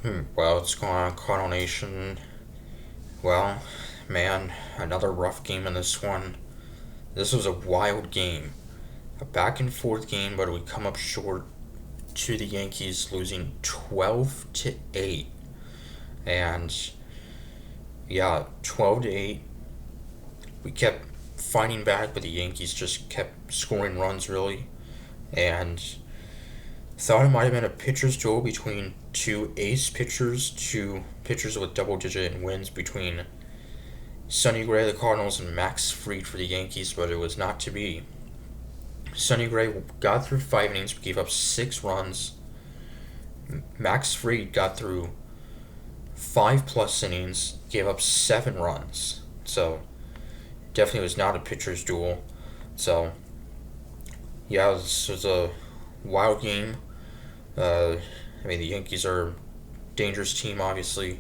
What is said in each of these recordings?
Well, what's going on, Cardinal Nation? Well, man, another rough game in this one. This was a wild game. A back and forth game, but we come up short to the Yankees losing 12 to 8. And yeah, 12 to 8. We kept fighting back, but the Yankees just kept scoring runs really. And thought it might have been a pitcher's duel between two ace pitchers, two pitchers with double digit wins between Sonny Gray of the Cardinals and Max Fried for the Yankees, but it was not to be. Sonny Gray got through 5 innings, gave up 6 runs. Max Fried got through 5+ innings, gave up 7 runs. So definitely was not a pitcher's duel. So yeah, this was a wild game. The Yankees are a dangerous team, obviously.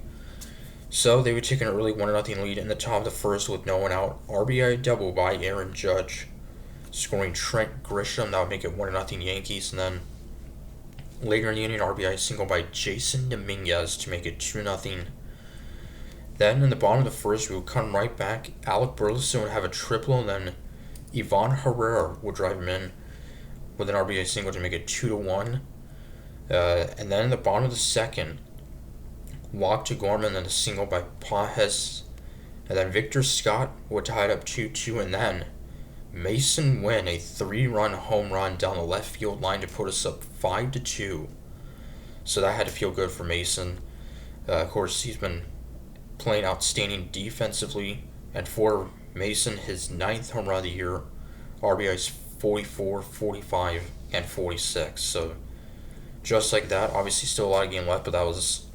So they would take an early 1-0 lead in the top of the first with no one out. RBI double by Aaron Judge, scoring Trent Grisham. That would make it 1-0 Yankees. And then later in the inning, RBI single by Jason Dominguez to make it 2-0. Then in the bottom of the first, we would come right back. Alec Burleson would have a triple, and then Ivan Herrera would drive him in with an RBI single to make it 2-1. And then in the bottom of the second, walk to Gorman, then a single by Pajes. And then Victor Scott would tie it up 2-2, and then Mason Wynn, a 3-run home run down the left field line to put us up 5-2. So that had to feel good for Mason. Of course, he's been playing outstanding defensively, and for Mason, his 9th home run of the year, RBIs 44, 45, and 46. So just like that, obviously still a lot of game left, but that was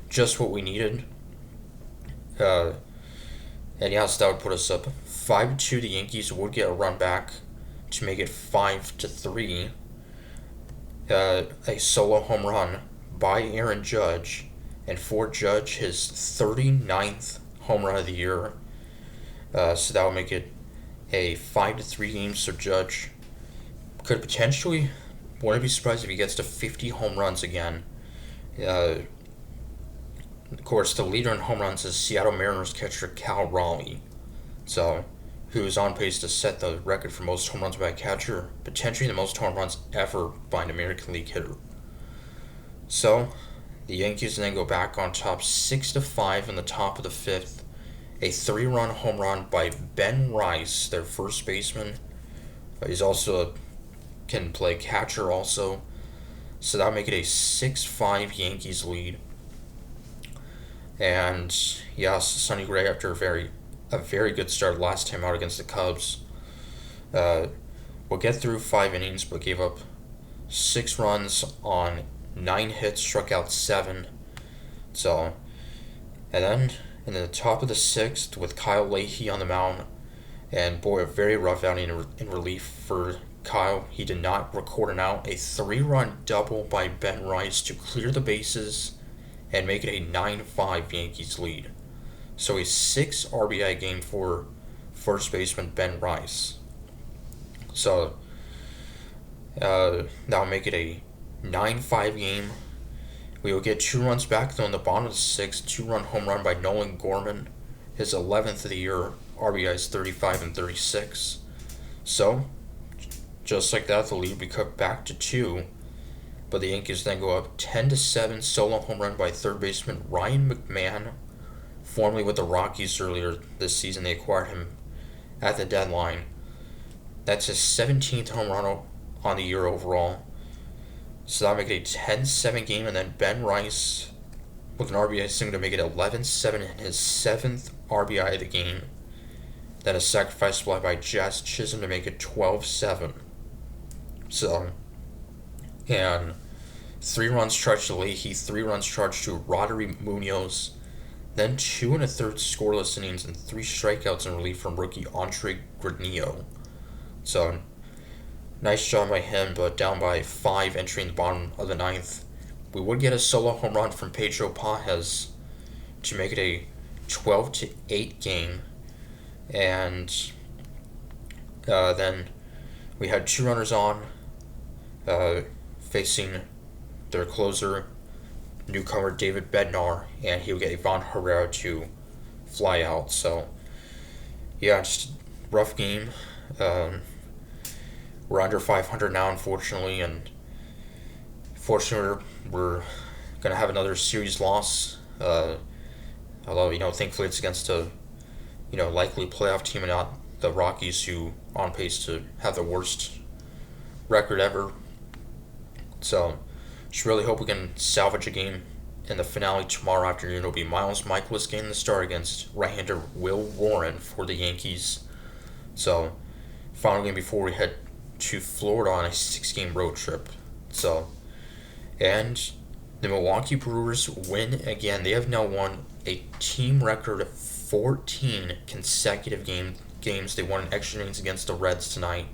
just what we needed. And yeah, so that would put us up 5-2. The Yankees would get a run back to make it 5-3. A solo home run by Aaron Judge, and for Judge, his 39th home run of the year. So that would make it a 5-3 game. So Judge could potentially, wouldn't be surprised if he gets to 50 home runs again. Of course, the leader in home runs is Seattle Mariners catcher Cal Raleigh, so who's on pace to set the record for most home runs by a catcher, potentially the most home runs ever by an American League hitter. So the Yankees then go back on top 6-5 in the top of the fifth. A 3-run home run by Ben Rice, their first baseman. He's also can play catcher also. So that'll make it a 6-5 Yankees lead. And yes, Sonny Gray, after a very good start last time out against the Cubs, will get through 5 innings, but gave up 6 runs on 9 hits, struck out 7. So, and then in the top of the sixth, with Kyle Leahy on the mound, and boy, a very rough outing in relief for Kyle. He did not record an out. A 3-run double by Ben Rice to clear the bases and make it a 9-5 Yankees lead. So a 6 RBI game for first baseman Ben Rice. So that'll make it a 9-5 game. We will get 2 runs back though in the bottom of the sixth. 2-run home run by Nolan Gorman, his 11th of the year. RBIs 35 and 36. So just like that, the lead will be cut back to 2. But the Yankees then go up 10-7, solo home run by third baseman Ryan McMahon, formerly with the Rockies earlier this season. They acquired him at the deadline. That's his 17th home run on the year overall. So that'll make it a 10-7 game, and then Ben Rice with an RBI single to make it 11-7 and his 7th RBI of the game. Then a sacrifice fly by Jazz Chisholm to make it 12-7. So, and 3 runs charged to Leahy, 3 runs charged to Roddery Munoz, then 2 1/3 scoreless innings and 3 strikeouts in relief from rookie Andre Granillo. So, nice job by him, but down by 5 entering the bottom of the ninth. We would get a solo home run from Pedro Pajes to make it a 12-8 game. And then we had 2 runners on, facing their closer, newcomer David Bednar, and he'll get Ivan Herrera to fly out. So, yeah, just rough game. We're under 500 now, unfortunately, and fortunately, we're gonna have another series loss. Although thankfully it's against a likely playoff team and not the Rockies, who on pace to have the worst record ever. So, just really hope we can salvage a game in the finale tomorrow afternoon. It'll be Miles Michaelis getting the start against right-hander Will Warren for the Yankees. So, final game before we head to Florida on a 6-game road trip. So, and the Milwaukee Brewers win again. They have now won a team record 14 consecutive games. They won in extra innings against the Reds tonight.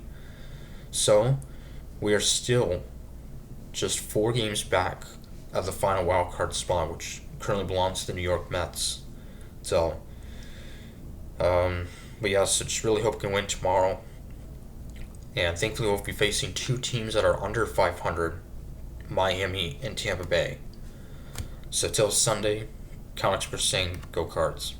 So, we are still just 4 games back of the final wild card spot, which currently belongs to the New York Mets. So, but yeah, so just really hope we can win tomorrow. And thankfully we'll be facing 2 teams that are under 500, Miami and Tampa Bay. So till Sunday, Comics for saying, go Cards.